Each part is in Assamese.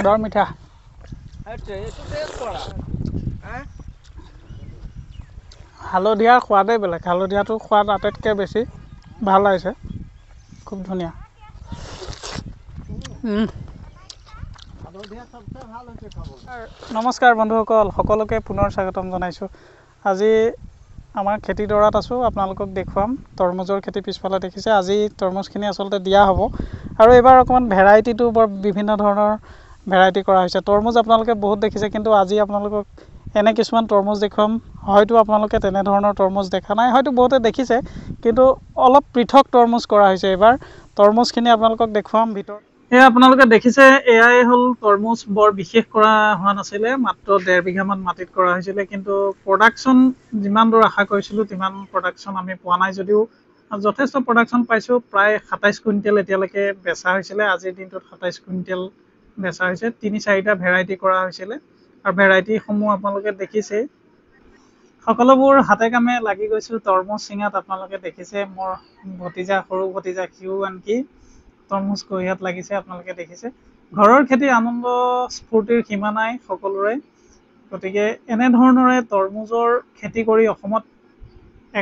বৰ মিঠা হালধিয়াৰ সোৱাদেই বেলেগ হালধিয়াটো সোৱাদ আটাইতকৈ বেছি ভাল লাগিছে খুব ধুনীয়া নমস্কাৰ বন্ধুসকল সকলোকে পুনৰ স্বাগতম জনাইছোঁ আজি আমাৰ খেতিডৰাত আছোঁ আপোনালোকক দেখুৱাম তৰমুজৰ খেতি পিছফালে দেখিছে আজি তৰমুজখিনি আচলতে দিয়া হ'ব আৰু এইবাৰ অকণমান ভেৰাইটিটো বৰ বিভিন্ন ধৰণৰ ভেৰাইটি কৰা হৈছে তৰমুজ আপোনালোকে বহুত দেখিছে কিন্তু আজি আপোনালোকক এনে কিছুমান তৰমুজ দেখুৱাম হয়তো আপোনালোকে তেনেধৰণৰ তৰমুজ দেখা নাই হয়তো বহুতে দেখিছে কিন্তু অলপ পৃথক তৰমুজ কৰা হৈছে এইবাৰ তৰমুজখিনি আপোনালোকক দেখুৱাম ভিতৰত এয়া আপোনালোকে দেখিছে এয়াই হ'ল তৰমুজ বৰ বিশেষ কৰা হোৱা নাছিলে মাত্ৰ 1.5 বিঘামান মাটিত কৰা হৈছিলে কিন্তু প্ৰডাকশ্যন যিমান দূৰ আশা কৰিছিলোঁ তিমান প্ৰডাকশ্যন আমি পোৱা নাই যদিও যথেষ্ট প্ৰডাকশ্যন পাইছোঁ প্ৰায় 27 কুইণ্টেল এতিয়ালৈকে বেচা হৈছিলে আজিৰ দিনটোত 27 কুইণ্টেল বেচা হৈছে 3-4টা ভেৰাইটি কৰা হৈছিলে আৰু ভেৰাইটিসমূহ আপোনালোকে দেখিছে সকলোবোৰ হাতে কামে লাগি গৈছোঁ তৰমুজ চিঙাত আপোনালোকে দেখিছে মোৰ ভতিজা সৰু ভতিজা সিও আনকি তৰমুজ কঢ়িয়াত লাগিছে আপোনালোকে দেখিছে ঘৰৰ খেতিৰ আনন্দ স্ফূৰ্তিৰ সীমা নাই সকলোৰে গতিকে এনেধৰণৰে তৰমুজৰ খেতি কৰি অসমত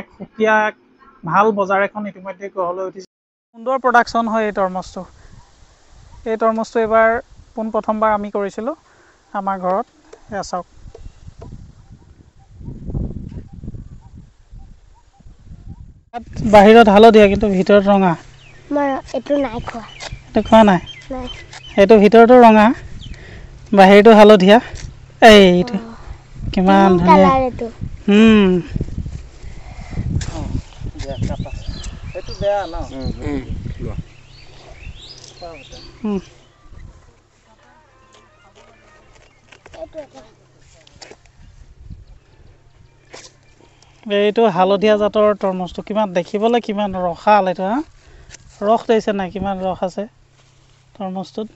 এক সুকীয়া ভাল বজাৰ এখন ইতিমধ্যে গঢ়লৈ উঠিছে সুন্দৰ প্ৰডাকশ্যন হয় এই তৰমুজটো এইবাৰ পোনপ্ৰথমবাৰ আমি কৰিছিলোঁ আমাৰ ঘৰত এয়া চাওক বাহিৰত হালধীয়া কিন্তু ভিতৰত ৰঙা এইটো নাই খোৱা এইটো খোৱা নাই এইটো ভিতৰতো ৰঙা বাহিৰটো হালধীয়া এইটো কিমান ধুনীয়া এইটো বেয়া ন এইটো হালধীয়া জাতৰ তৰমুজটো কিমান দেখিবলৈ কিমান ৰসাল এইটো ৰস দিছে নাই কিমান ৰস আছে তৰমুজটোত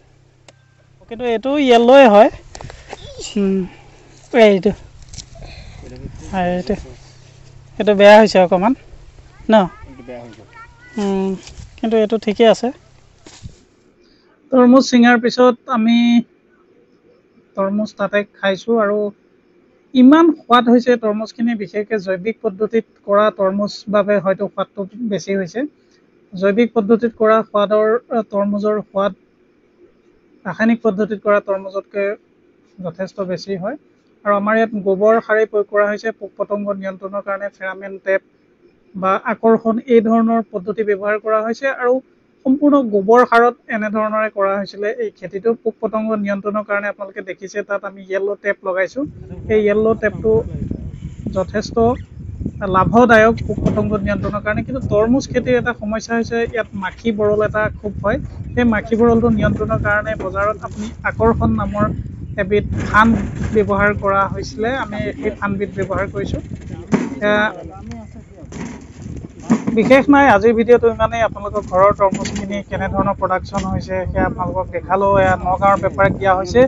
কিন্তু এইটো য়েল্ল'ই হয় এইটো এইটো বেয়া হৈছে অকণমান ন কিন্তু এইটো ঠিকেই আছে তৰমুজ ছিঙাৰ পিছত আমি তৰমুজ তাতে খাইছোঁ আৰু ইমান সোৱাদ হৈছে তৰমুজখিনি বিশেষকৈ জৈৱিক পদ্ধতিত কৰা তৰমুজ বাবে হয়তো সোৱাদটো বেছি হৈছে জৈৱিক পদ্ধতিত কৰা তৰমুজৰ সোৱাদ ৰাসায়নিক পদ্ধতিত কৰা তৰমুজতকৈ যথেষ্ট বেছি হয় আৰু আমাৰ ইয়াত গোবৰ সাৰেই প্ৰয়োগ কৰা হৈছে পোক পতংগ নিয়ন্ত্ৰণৰ কাৰণে ফেৰামেন টেপ বা আকৰ্ষণ এই ধৰণৰ পদ্ধতি ব্যৱহাৰ কৰা হৈছে আৰু সম্পূৰ্ণ গোবৰ সাৰত এনেধৰণৰে কৰা হৈছিলে এই খেতিটো পোক পতংগ নিয়ন্ত্ৰণৰ কাৰণে আপোনালোকে দেখিছে তাত আমি য়েল্ল' টেপ লগাইছোঁ এই য়েল্ল' টেপটো যথেষ্ট লাভদায়ক পোক পতংগ নিয়ন্ত্ৰণৰ কাৰণে কিন্তু তৰমুজ খেতিৰ এটা সমস্যা হৈছে ইয়াত মাখি বৰল এটা খুব হয় সেই মাখি বৰলটো নিয়ন্ত্ৰণৰ কাৰণে বজাৰত আপুনি আকৰ্ষণ নামৰ এবিধ ফান ব্যৱহাৰ কৰা হৈছিলে আমি সেই ফানবিধ ব্যৱহাৰ কৰিছোঁ বিশেষ নাই আজিৰ ভিডিঅ'টো ইমানেই আপোনালোকৰ ঘৰৰ তৰমুজখিনি কেনেধৰণৰ প্ৰডাকশ্যন হৈছে সেয়া আপোনালোকক দেখালোঁ এয়া নগাঁৱৰ বেপাৰীক দিয়া হৈছে